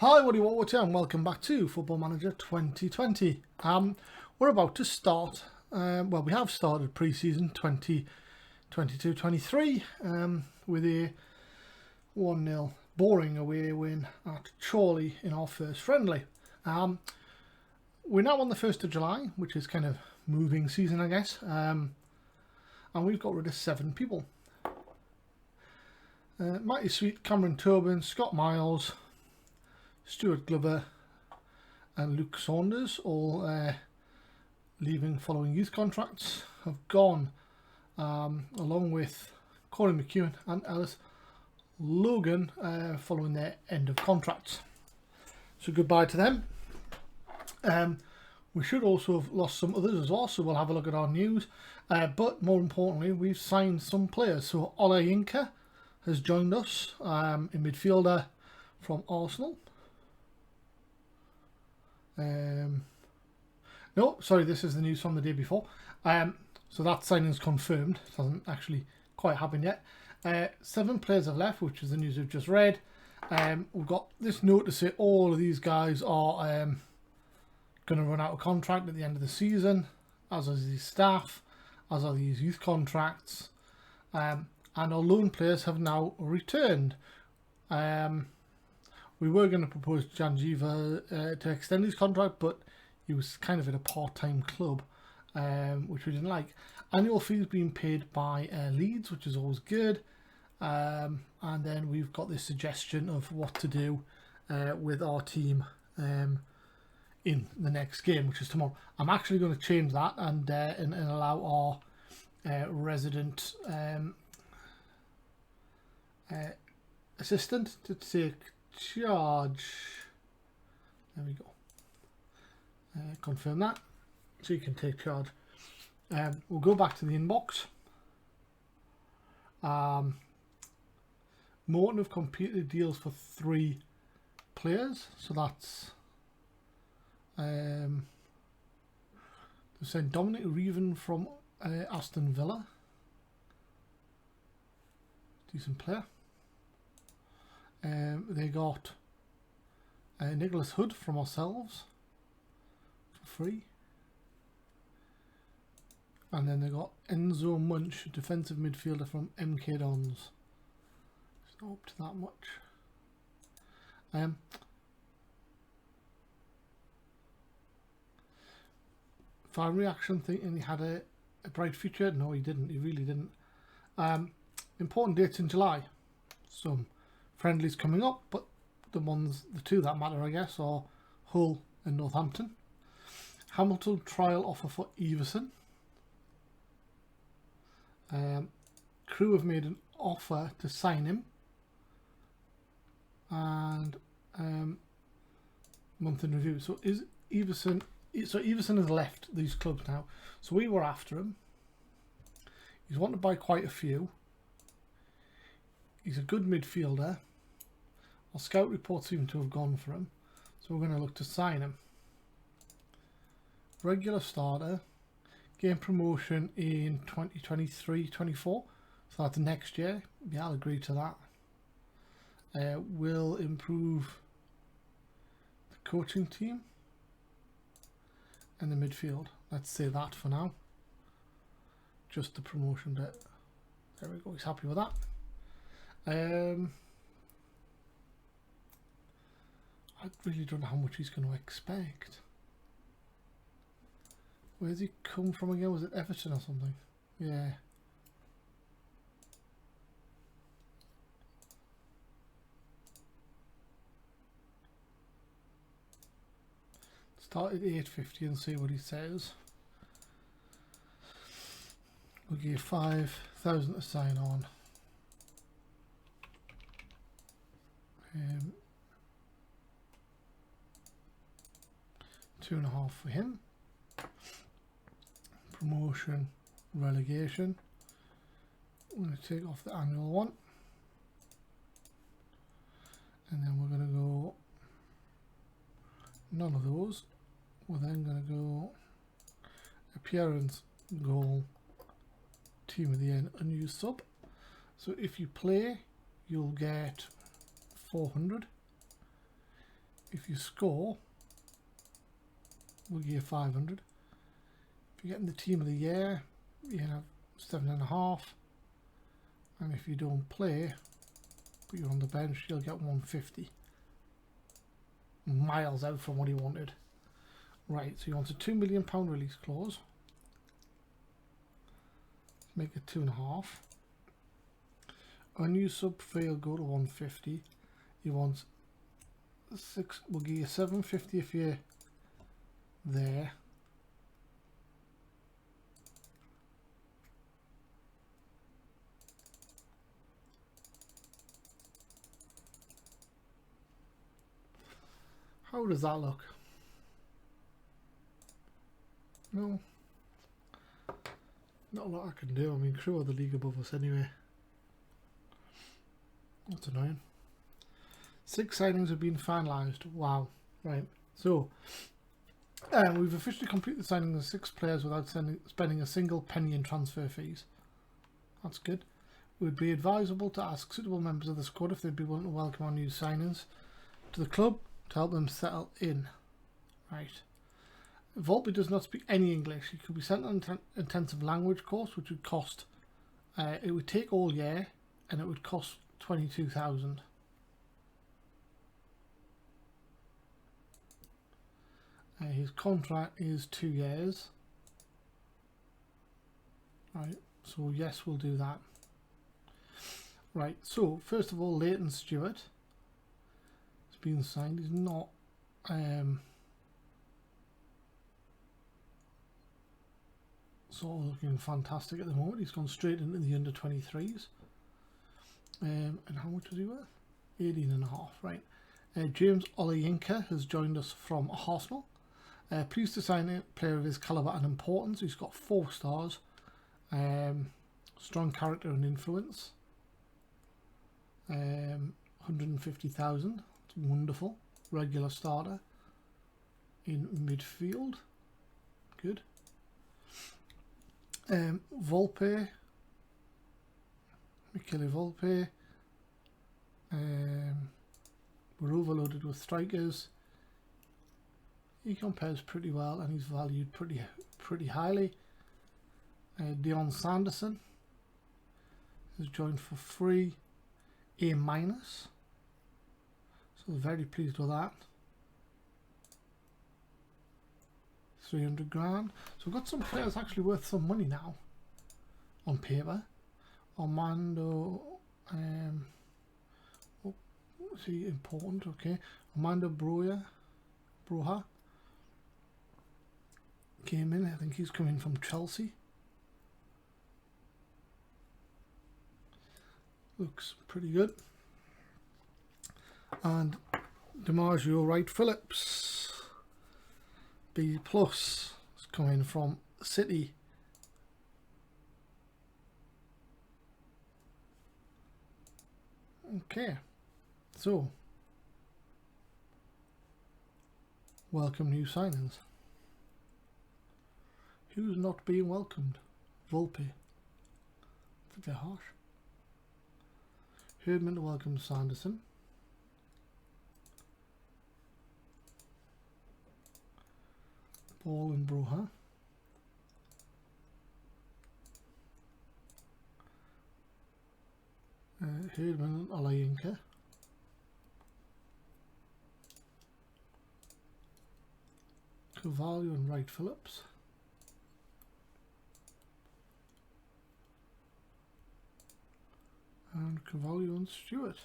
Hi, what do you want to and welcome back to Football Manager 2020. We're about to start, well, we have started pre-season 2022-23 with a 1-0 boring away win at Chorley in our first friendly. We're now on the 1st of July, which is kind of moving season, I guess, and we've got rid of 7 people. Mighty Sweet, Cameron Tobin, Scott Miles, Stuart Glover and Luke Saunders, all leaving following youth contracts, have gone, along with Corey McEwen and Ellis Logan following their end of contracts. So goodbye to them. We should also have lost some others as well, so we'll have a look at our news. But more importantly, we've signed some players. So Ola Yinka has joined us, in midfielder from Arsenal. No, sorry, this is the news from the day before. So that signing's confirmed. It hasn't actually quite happened yet. 7 players have left, which is the news we've just read. We've got this note to say all of these guys are going to run out of contract at the end of the season, as are these staff, as are these youth contracts. And our loan players have now returned. We were going to propose Janjiva to extend his contract, but he was kind of at a part-time club, which we didn't like. Annual fees being paid by Leeds, which is always good. And then we've got this suggestion of what to do with our team in the next game, which is tomorrow. I'm actually going to change that and allow our resident assistant to take charge. There we go. Confirm that, so you can take charge. We'll go back to the inbox. Morton have completed deals for 3 players, so that's they've sent Dominic Reven from Aston Villa, decent player. They got Nicholas Hood from ourselves for free. And then they got Enzo Munch, defensive midfielder from MK Dons. It's not up to that much. Fan reaction thinking he had a bright future. No, he didn't. He really didn't. Important dates in July. Some friendlies coming up, but the 2 that matter, I guess, are Hull and Northampton. Hamilton trial offer for Everson. Crew have made an offer to sign him, and month in review. So is Everson? So Everson has left these clubs now. So we were after him. He's wanted by quite a few. He's a good midfielder. Our scout reports seem to have gone for him, so we're going to look to sign him. Regular starter, game promotion in 2023-24, so that's next year. Yeah, I'll agree to that. Will improve the coaching team and the midfield. Let's say that for now. Just the promotion bit. There we go. He's happy with that. I really don't know how much he's going to expect. Where did he come from again? Was it Everton or something? Yeah. Start at 850 and see what he says. We'll give 5,000 to sign on. 2.5 for him. Promotion, relegation. I'm going to take off the annual one, and then we're going to go none of those. We're then going to go appearance, goal, team of the end, unused sub. So if you play, you'll get 400. if you score, we'll give you 500. If you're getting the team of the year, you have 7.5. And if you don't play, but you're on the bench, you'll get 150. Miles out from what he wanted. Right, so he wants a £2 million release clause. Make it 2.5. Unused sub fail, go to 150. He wants 6. We'll give you 750 if you're there. How does that look? No. Not a lot I can do. I mean, Crew are the league above us anyway. That's annoying. 6 signings have been finalised. Wow. Right. So, we've officially completed the signing of 6 players without spending a single penny in transfer fees. That's good. It would be advisable to ask suitable members of the squad if they'd be willing to welcome our new signings to the club to help them settle in. Right. Volpe does not speak any English. He could be sent on an intensive language course, which would cost, it would take all year, and it would cost 22,000. His contract is 2 years. Right, so yes, we'll do that. Right, so first of all, Leighton Stewart has been signed. He's not sort of looking fantastic at the moment. He's gone straight into the under 23s. And how much is he worth? 18.5. Right. James Olayinka has joined us from Arsenal. Pleased to sign a player of his calibre and importance. He's got 4 stars. Strong character and influence. 150,000. It's wonderful. Regular starter in midfield. Good. Volpe. Michele Volpe. We're overloaded with strikers. He compares pretty well and he's valued pretty highly. Dion Sanderson has joined for free, A-. So very pleased with that. 300 grand. So we've got some players actually worth some money now on paper. Armando, is he important? Okay. Armando Broja came in. I think he's coming from Chelsea. Looks pretty good. And DiMaggio Wright Phillips, B+, is coming from City. Okay, so welcome new signings. Who's not being welcomed? Volpe. That's a bit harsh. Herdman to welcome Sanderson. Ball and Broja. Herdman and Olayinka. Carvalho and Wright Phillips. And Carvalho and Stewart.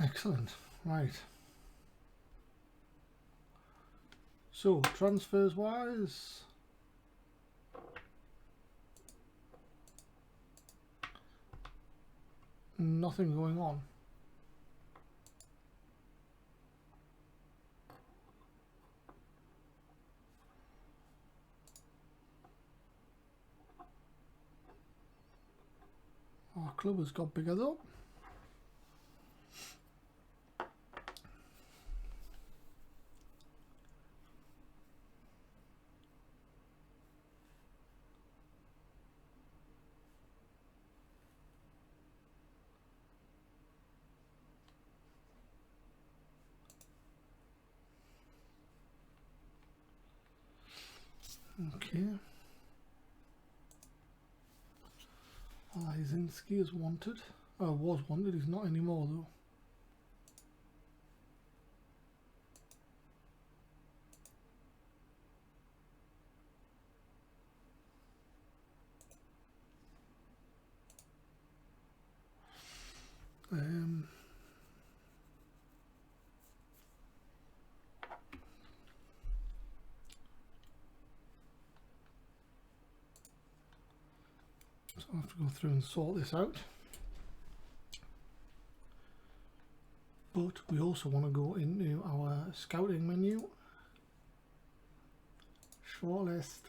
Excellent. Right. So, transfers wise, nothing going on. Our club has got bigger though. Okay. Lizinski is wanted. Oh, was wanted. He's not anymore though. So I'll have to go through and sort this out. But we also want to go into our scouting menu. Shortlist.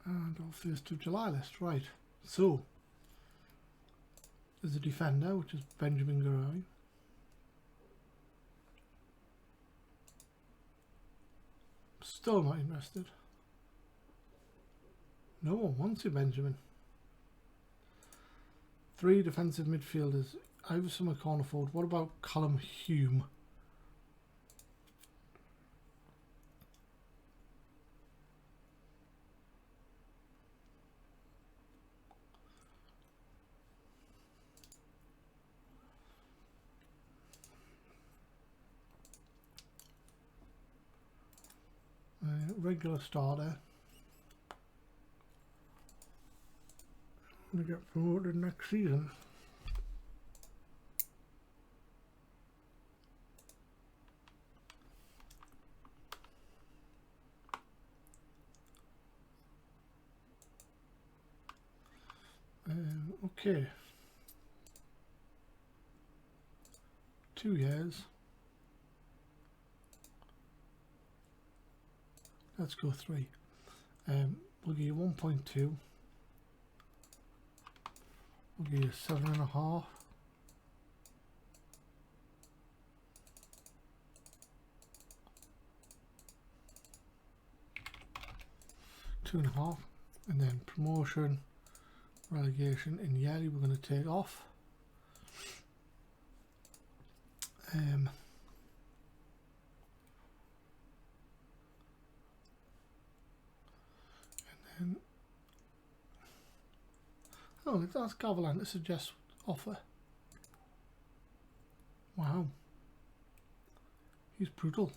And our 1st of July list. Right. So, there's a defender, which is Benjamin Garay. Still not interested. No one wants you, Benjamin. 3 defensive midfielders. Iverson can't afford. What about Callum Hume? Regular starter. To get promoted next season. Okay. 2 years. Let's go 3. We'll give you 1.2. We'll give you 7.5. 2.5, and then promotion, relegation, and yearly we're going to take off. And then oh, that's Gavalan to suggest offer. Wow, he's brutal.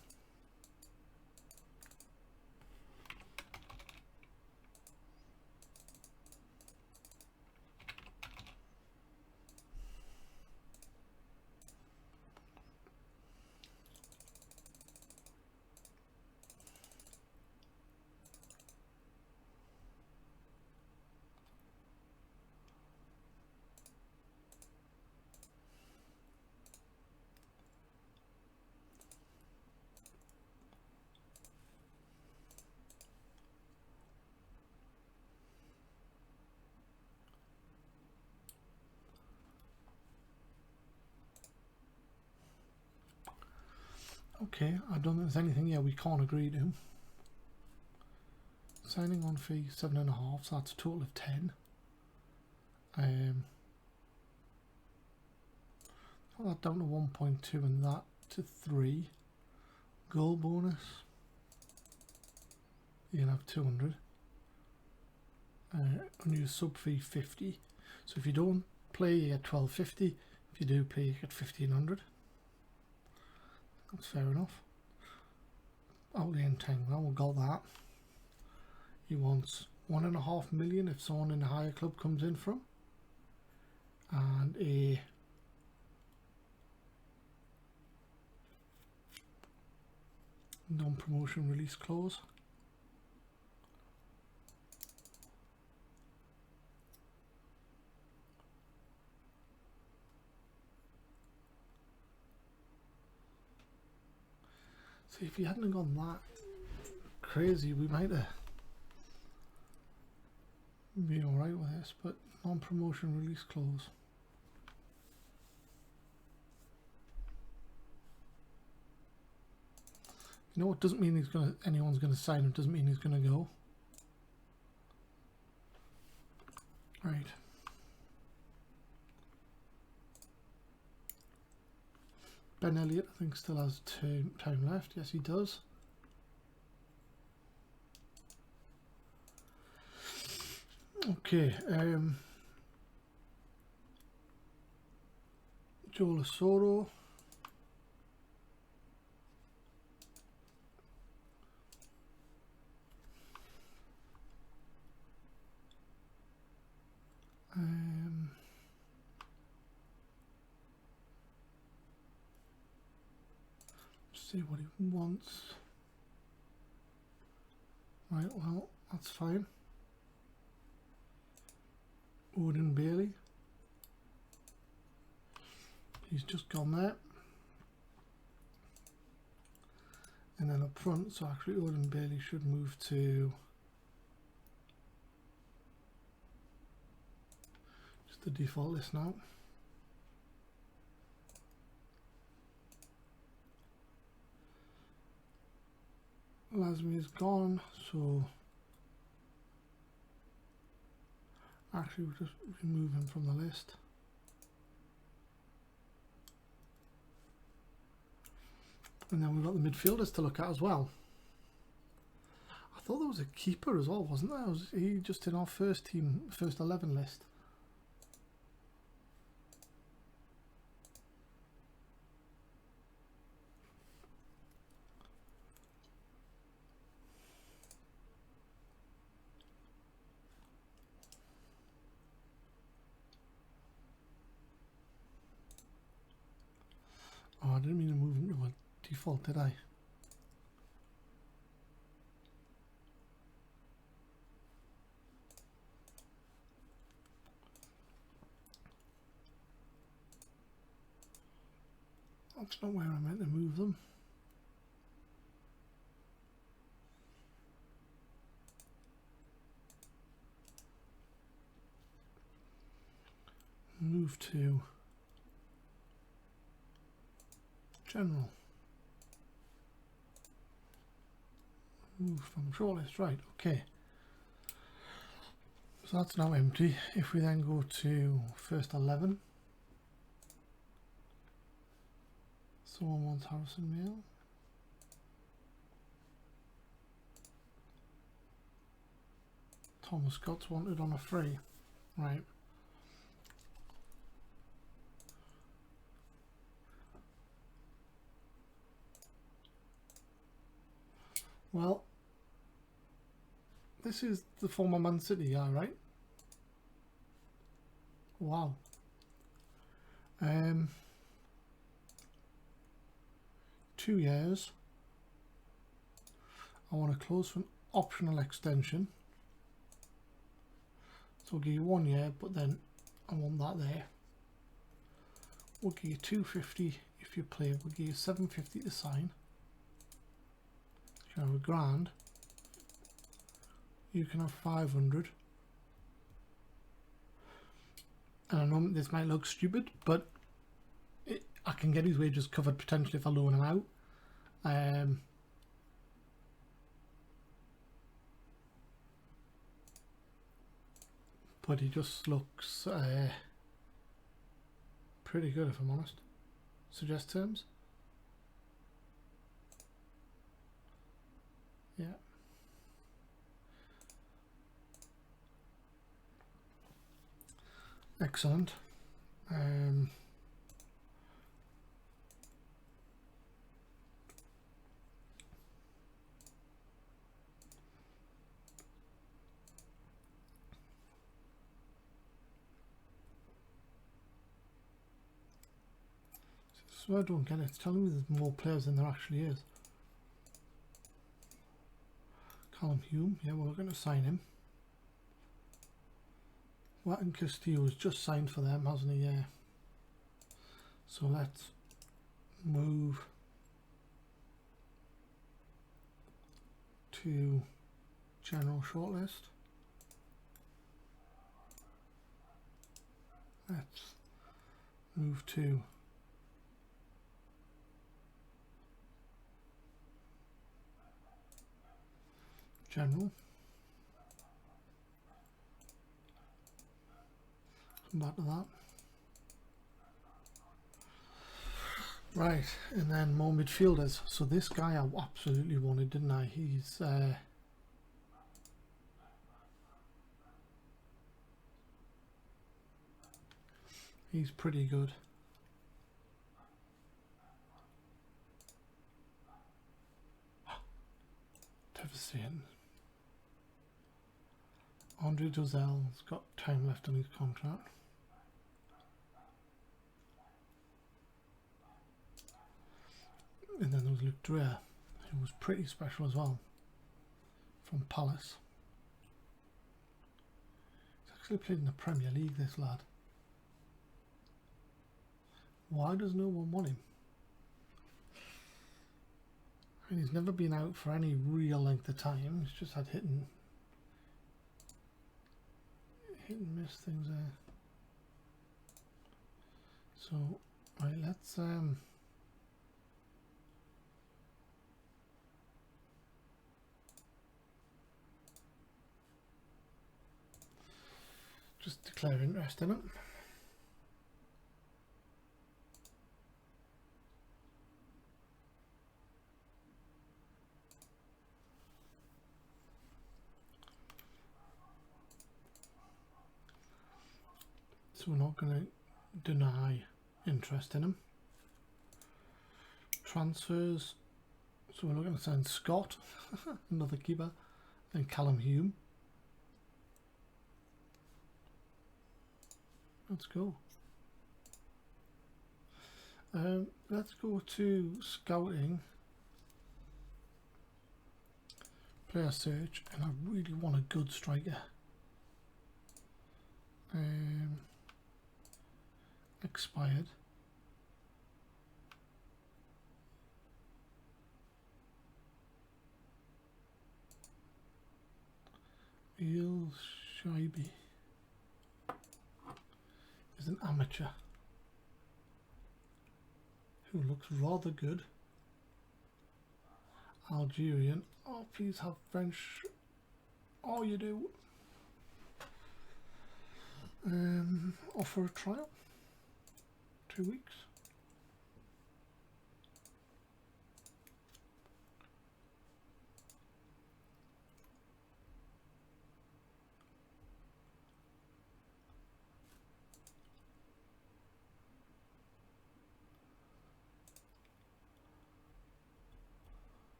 Okay, I don't think there's anything here we can't agree to. Signing on fee 7.5, so that's a total of 10. Got that down to 1.2 and that to 3. Goal bonus. You can have 200. Unused sub fee 50. So if you don't play, you get 1250. If you do play, you get 1500. That's fair enough. Outlay and 10. Well, we got that. He wants 1.5 million if someone in a higher club comes in from, and a non-promotion release clause. See, if you hadn't gone that crazy, we might have been alright with this, but non-promotion release clause. You know what? Doesn't mean anyone's gonna sign him. Doesn't mean he's gonna go. Right. Ben Elliott, I think, still has time left. Yes, he does. Okay, Joel Asoro. See what he wants. Right, well, that's fine. Odin Bailey. He's just gone there. And then up front, so actually Odin Bailey should move to just the default list now. Lasmi is gone, so actually we'll just remove him from the list. And then we've got the midfielders to look at as well. I thought there was a keeper as well, wasn't there? Was he just in our first team, first 11 list? Oh, I didn't mean to move him to a default, did I? That's not where I meant to move them. Move to general. Move from shortlist, right, okay. So that's now empty. If we then go to first 11. Someone wants Harrison Mail. Thomas Scott's wanted on a free. Right. Well, this is the former Man City guy, right? Wow. 2 years. I want to close for an optional extension. So I'll give you 1 year, but then I want that there. We'll give you 250 if you play. We'll give you 750 to sign. You can have £1,000. You can have 500. And I know this might look stupid, but I can get his wages covered potentially if I loan him out. But he just looks pretty good, if I'm honest. Suggest terms? Yeah. Excellent. So I don't get it. It's telling me there's more players than there actually is. Callum Hume, yeah, we're going to sign him. Watton Castillo has just signed for them, hasn't he? Yeah. So let's move to general shortlist. Let's move to general. Come back to that. Right, and then more midfielders. So this guy I absolutely wanted, didn't I? He's He's pretty good. Devastating. Andre Dozel's got time left on his contract. And then there was Luke Dreher, who was pretty special as well, from Palace. He's actually played in the Premier League, this lad. Why does no one want him? I mean, he's never been out for any real length of time. He's just had hit and miss things there. So, right, let's just declare interest in it. So we're not going to deny interest in him. Transfers. So we're looking to sign Scott, another keeper, and Callum Hume. Let's go. Let's go to scouting, player search, and I really want a good striker. Expired. Eel Shaibi is an amateur who looks rather good. Algerian. Oh, please have French. Oh, you do. Offer a trial. 2 weeks.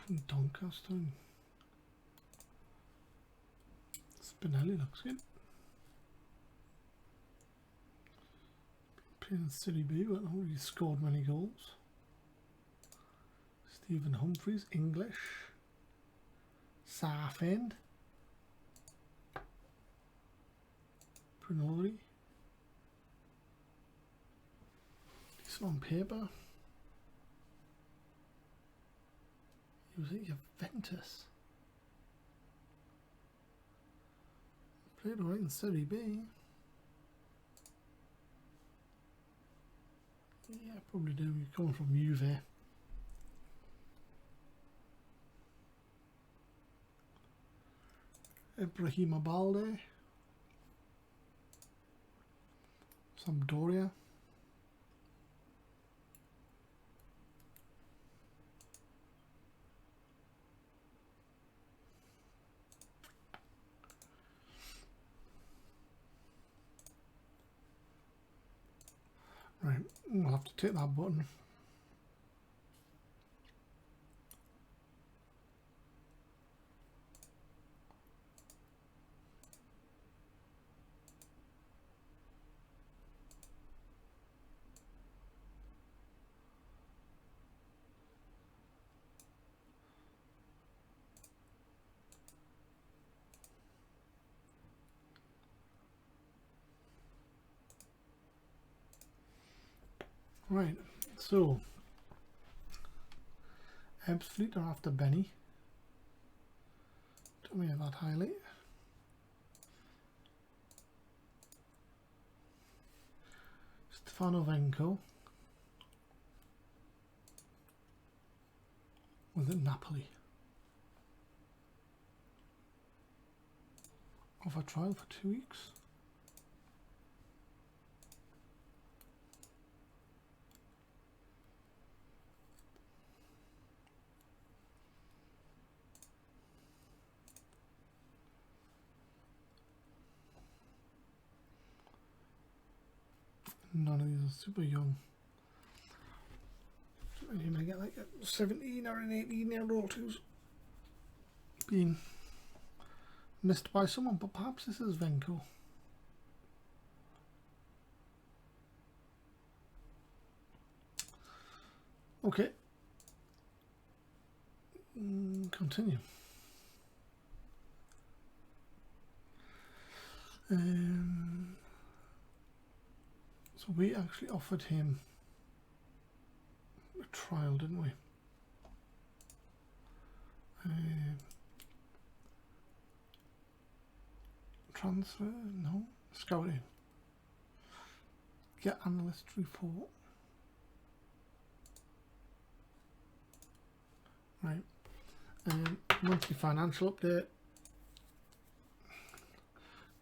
From Doncaster. Spinelli looks good. Playing in City B, but not really scored many goals. Stephen Humphreys, English. Southend. Brunori. Decent on paper. He was at Juventus. Played alright in Serie B. Yeah, probably do. You're coming from Juve. Ibrahima Balde. Sampdoria. Right, we'll have to take that button. Right, so Ebbsfleet are after Benny. Tell me about highlight. Stefano Venko was at Napoli. Off a trial for 2 weeks. None of these are super young. You may get like a 17 or an 18-year-old who's been missed by someone, but perhaps this is Venko. Okay. Continue. So we actually offered him a trial, didn't we? Transfer? No. Scouting. Get analyst report. Right. Monthly financial update.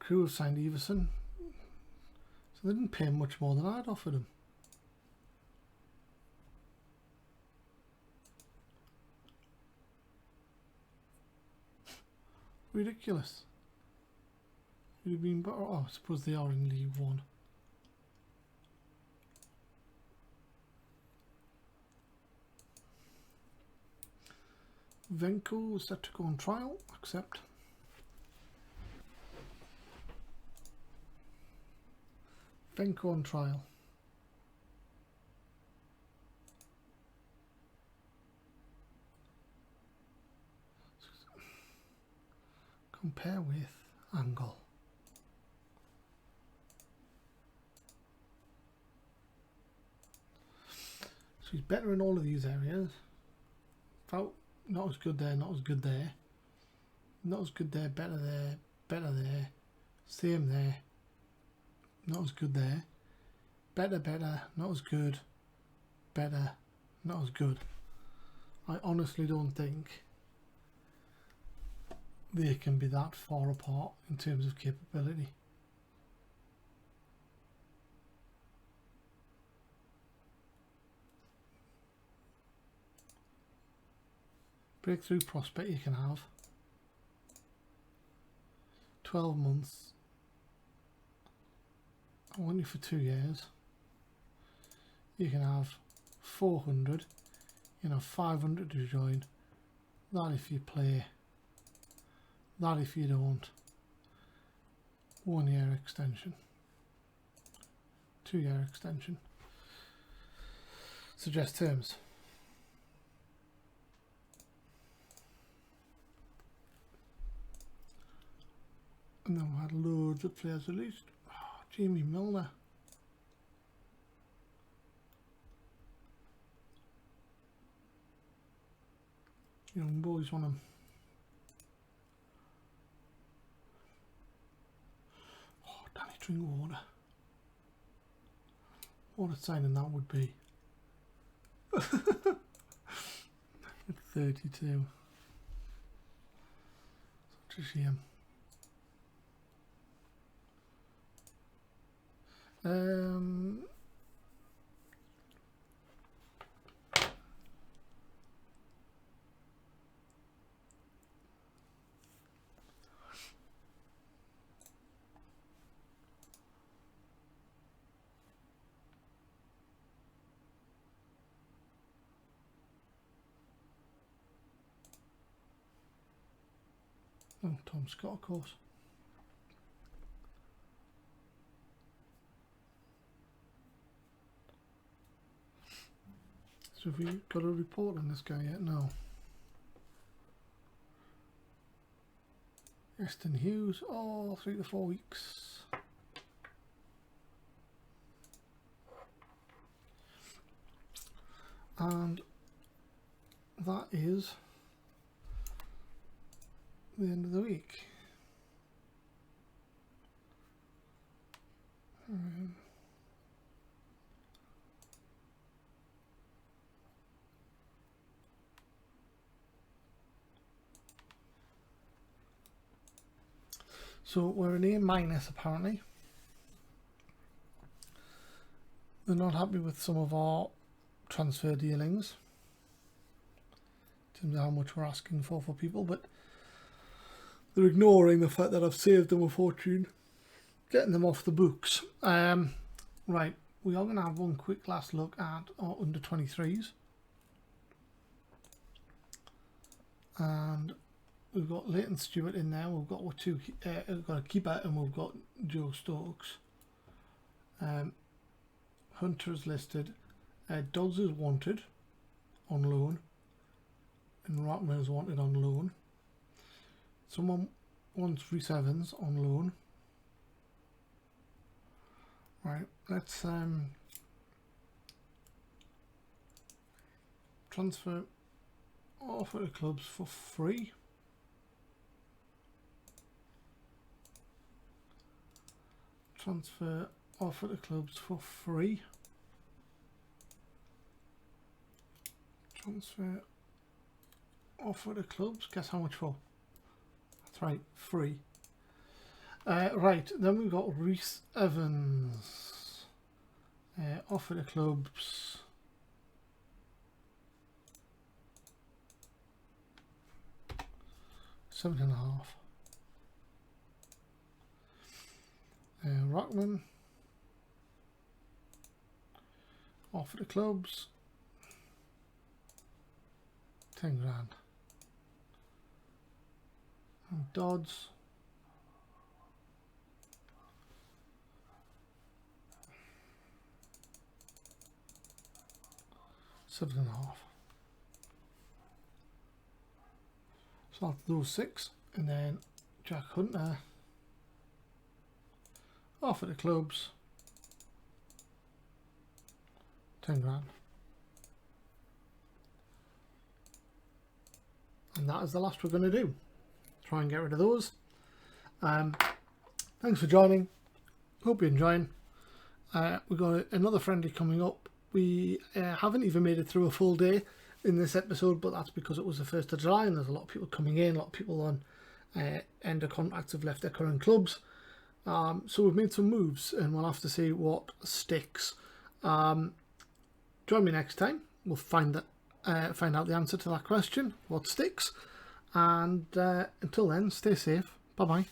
Crew have signed Everson. So they didn't pay him much more than I'd offered him. Ridiculous. Would have been better. Oh, I suppose they are in League One. Venko is set to go on trial. Accept. Venko on trial. Compare with Angle. So he's better in all of these areas. Not as good there, not as good there. Not as good there, better there, better there. Same there. Not as good there. Better, not as good. Better, not as good. I honestly don't think they can be that far apart in terms of capability. Breakthrough prospect you can have 12 months. I want you for 2 years. You can have 400. You can have 500 to join. That if you play. That if you don't. 1 year extension. 2 year extension. Suggest terms. And then we had loads of players released. Oh, Jamie Milner. Young boys want him. Oh, Danny Drinkwater. What a signing that would be. At 32. Such a shame. Oh, Tom Scott, of course. So have we got a report on this guy yet? No. Aston Hughes, 3 to 4 weeks. And that is the end of the week. So we're an A- apparently. They're not happy with some of our transfer dealings in terms of how much we're asking for people, but they're ignoring the fact that I've saved them a fortune getting them off the books. Right, we are going to have one quick last look at our under 23s. And we've got Leighton Stewart in there. We've got we've got a keeper, and we've got Joe Stokes. Hunter is listed. Dodds is wanted on loan, and Rockman is wanted on loan. Someone wants Rhys Evans on loan. Right, let's transfer offer to clubs for free. Transfer offer to clubs for free. Transfer offer to clubs. Guess how much for? That's right, free. Right, then we've got Rhys Evans. Offer to clubs. $7.5. Rockman. Offer to clubs. 10 grand. And Dodds. $7.5. So after those 6, and then Jack Hunter. Offer the clubs. 10 grand. And that is the last we're going to do. Try and get rid of those. Thanks for joining. Hope you're enjoying. We've got another friendly coming up. We haven't even made it through a full day in this episode, but that's because it was the 1st of July and there's a lot of people coming in, a lot of people on end of contracts have left their current clubs. So we've made some moves and we'll have to see what sticks. Join me next time. We'll find out the answer to that question, what sticks. And until then, stay safe. Bye bye.